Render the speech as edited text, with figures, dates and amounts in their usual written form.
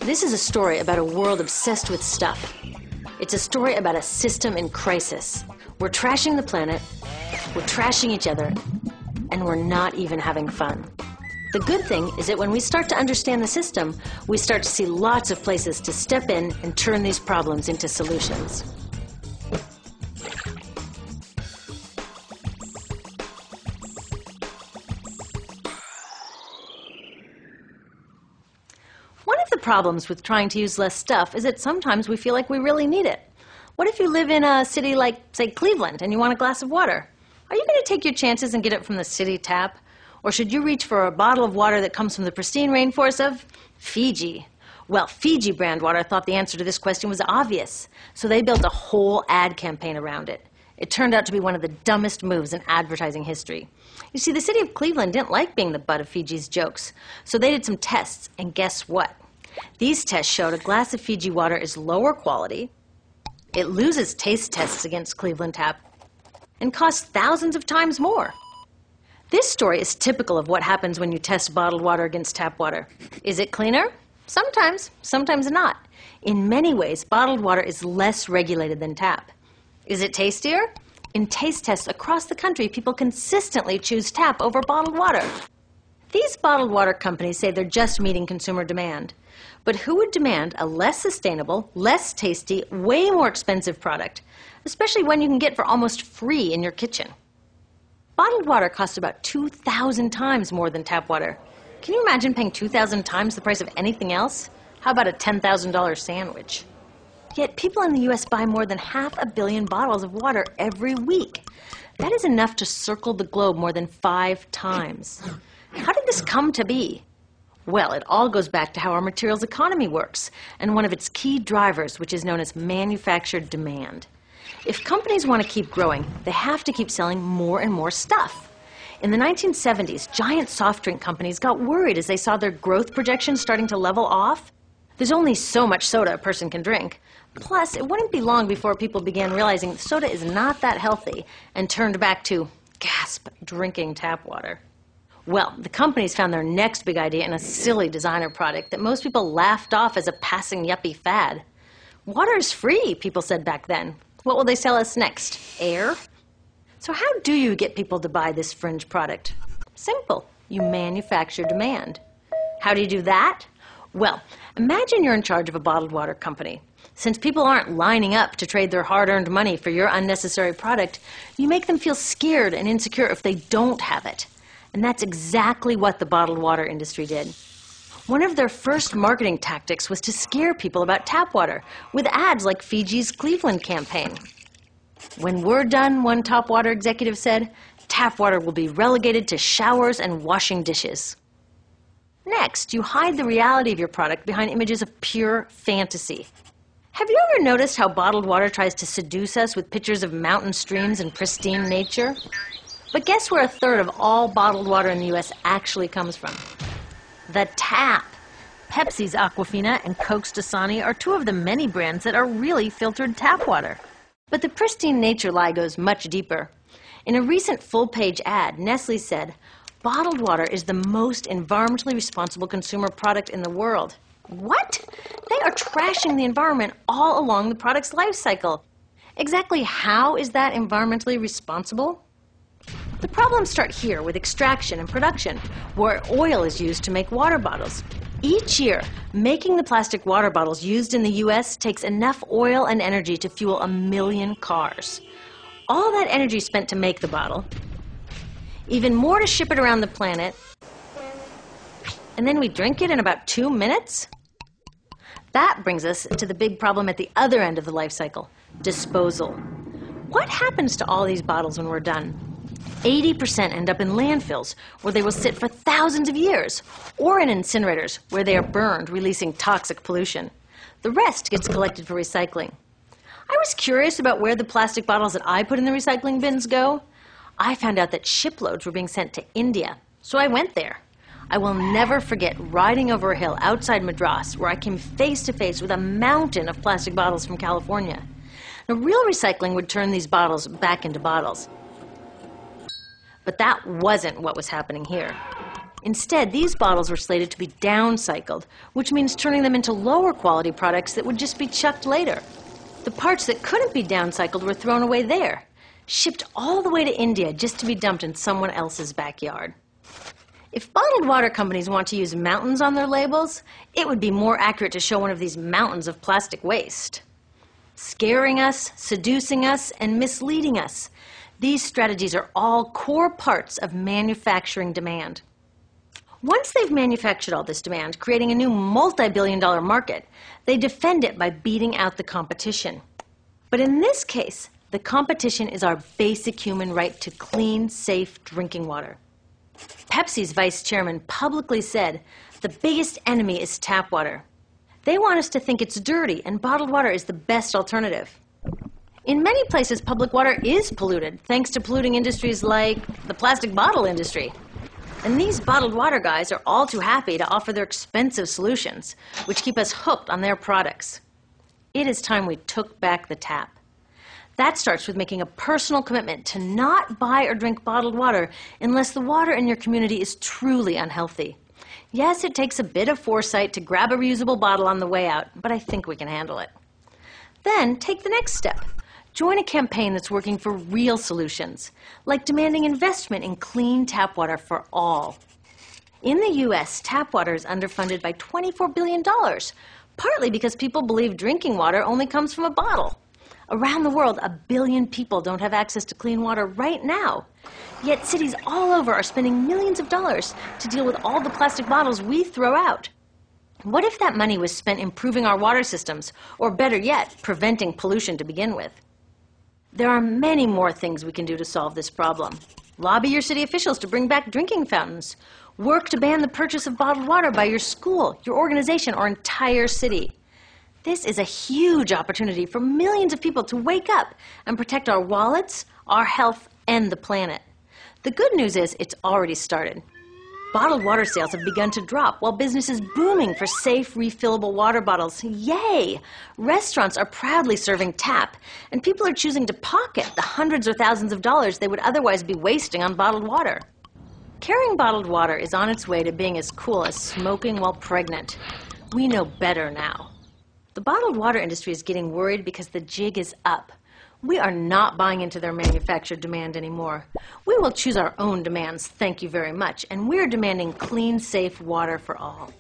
This is a story about a world obsessed with stuff. It's a story about a system in crisis. We're trashing the planet, we're trashing each other, and we're not even having fun. The good thing is that when we start to understand the system, we start to see lots of places to step in and turn these problems into solutions. One of the problems with trying to use less stuff is that sometimes we feel like we really need it. What if you live in a city like, say, Cleveland, and you want a glass of water? Are you going to take your chances and get it from the city tap? Or should you reach for a bottle of water that comes from the pristine rainforest of Fiji? Well, Fiji brand water thought the answer to this question was obvious, so they built a whole ad campaign around it. It turned out to be one of the dumbest moves in advertising history. You see, the city of Cleveland didn't like being the butt of Fiji's jokes, so they did some tests, and guess what? These tests showed a glass of Fiji water is lower quality, it loses taste tests against Cleveland tap, and costs thousands of times more. This story is typical of what happens when you test bottled water against tap water. Is it cleaner? Sometimes, sometimes not. In many ways, bottled water is less regulated than tap. Is it tastier? In taste tests across the country, people consistently choose tap over bottled water. These bottled water companies say they're just meeting consumer demand. But who would demand a less sustainable, less tasty, way more expensive product, especially one you can get for almost free in your kitchen? Bottled water costs about 2,000 times more than tap water. Can you imagine paying 2,000 times the price of anything else? How about a $10,000 sandwich? Yet people in the U.S. buy more than 500 million bottles of water every week. That is enough to circle the globe more than 5 times. How did this come to be? Well, it all goes back to how our materials economy works, and one of its key drivers, which is known as manufactured demand. If companies want to keep growing, they have to keep selling more and more stuff. In the 1970s, giant soft drink companies got worried as they saw their growth projections starting to level off. There's only so much soda a person can drink. Plus, it wouldn't be long before people began realizing soda is not that healthy and turned back to, gasp, drinking tap water. Well, the companies found their next big idea in a silly designer product that most people laughed off as a passing yuppie fad. Water is free, people said back then. What will they sell us next? Air? So how do you get people to buy this fringe product? Simple. You manufacture demand. How do you do that? Well, imagine you're in charge of a bottled water company. Since people aren't lining up to trade their hard-earned money for your unnecessary product, you make them feel scared and insecure if they don't have it. And that's exactly what the bottled water industry did. One of their first marketing tactics was to scare people about tap water with ads like Fiji's Cleveland campaign. When we're done, one top water executive said, tap water will be relegated to showers and washing dishes. Next, you hide the reality of your product behind images of pure fantasy. Have you ever noticed how bottled water tries to seduce us with pictures of mountain streams and pristine nature? But guess where 1/3 of all bottled water in the U.S. actually comes from? The tap. Pepsi's Aquafina and Coke's Dasani are 2 of the many brands that are really filtered tap water. But the pristine nature lie goes much deeper. In a recent full-page ad, Nestle said, bottled water is the most environmentally responsible consumer product in the world. What? They are trashing the environment all along the product's life cycle. Exactly how is that environmentally responsible? The problems start here with extraction and production, where oil is used to make water bottles. Each year, making the plastic water bottles used in the U.S. takes enough oil and energy to fuel 1 million cars. All that energy spent to make the bottle, even more to ship it around the planet, and then we drink it in about 2 minutes? That brings us to the big problem at the other end of the life cycle, disposal. What happens to all these bottles when we're done? 80% end up in landfills, where they will sit for thousands of years, or in incinerators, where they are burned, releasing toxic pollution. The rest gets collected for recycling. I was curious about where the plastic bottles that I put in the recycling bins go. I found out that shiploads were being sent to India, so I went there. I will never forget riding over a hill outside Madras, where I came face to face with a mountain of plastic bottles from California. Now, real recycling would turn these bottles back into bottles. But that wasn't what was happening here. Instead, these bottles were slated to be downcycled, which means turning them into lower quality products that would just be chucked later. The parts that couldn't be downcycled were thrown away there, shipped all the way to India just to be dumped in someone else's backyard. If bottled water companies want to use mountains on their labels, it would be more accurate to show one of these mountains of plastic waste. Scaring us, seducing us, and misleading us. These strategies are all core parts of manufacturing demand. Once they've manufactured all this demand, creating a new multi-billion-dollar market, they defend it by beating out the competition. But in this case, the competition is our basic human right to clean, safe drinking water. Pepsi's vice chairman publicly said, "The biggest enemy is tap water." They want us to think it's dirty and bottled water is the best alternative. In many places, public water is polluted, thanks to polluting industries like the plastic bottle industry. And these bottled water guys are all too happy to offer their expensive solutions, which keep us hooked on their products. It is time we took back the tap. That starts with making a personal commitment to not buy or drink bottled water unless the water in your community is truly unhealthy. Yes, it takes a bit of foresight to grab a reusable bottle on the way out, but I think we can handle it. Then take the next step. Join a campaign that's working for real solutions, like demanding investment in clean tap water for all. In the U.S., tap water is underfunded by $24 billion, partly because people believe drinking water only comes from a bottle. Around the world, 1 billion people don't have access to clean water right now. Yet cities all over are spending millions of dollars to deal with all the plastic bottles we throw out. What if that money was spent improving our water systems, or better yet, preventing pollution to begin with? There are many more things we can do to solve this problem. Lobby your city officials to bring back drinking fountains. Work to ban the purchase of bottled water by your school, your organization, or entire city. This is a huge opportunity for millions of people to wake up and protect our wallets, our health, and the planet. The good news is it's already started. Bottled water sales have begun to drop while business is booming for safe, refillable water bottles. Yay! Restaurants are proudly serving tap, and people are choosing to pocket the hundreds or thousands of dollars they would otherwise be wasting on bottled water. Carrying bottled water is on its way to being as cool as smoking while pregnant. We know better now. The bottled water industry is getting worried because the jig is up. We are not buying into their manufactured demand anymore. We will choose our own demands, thank you very much, and we're demanding clean, safe water for all.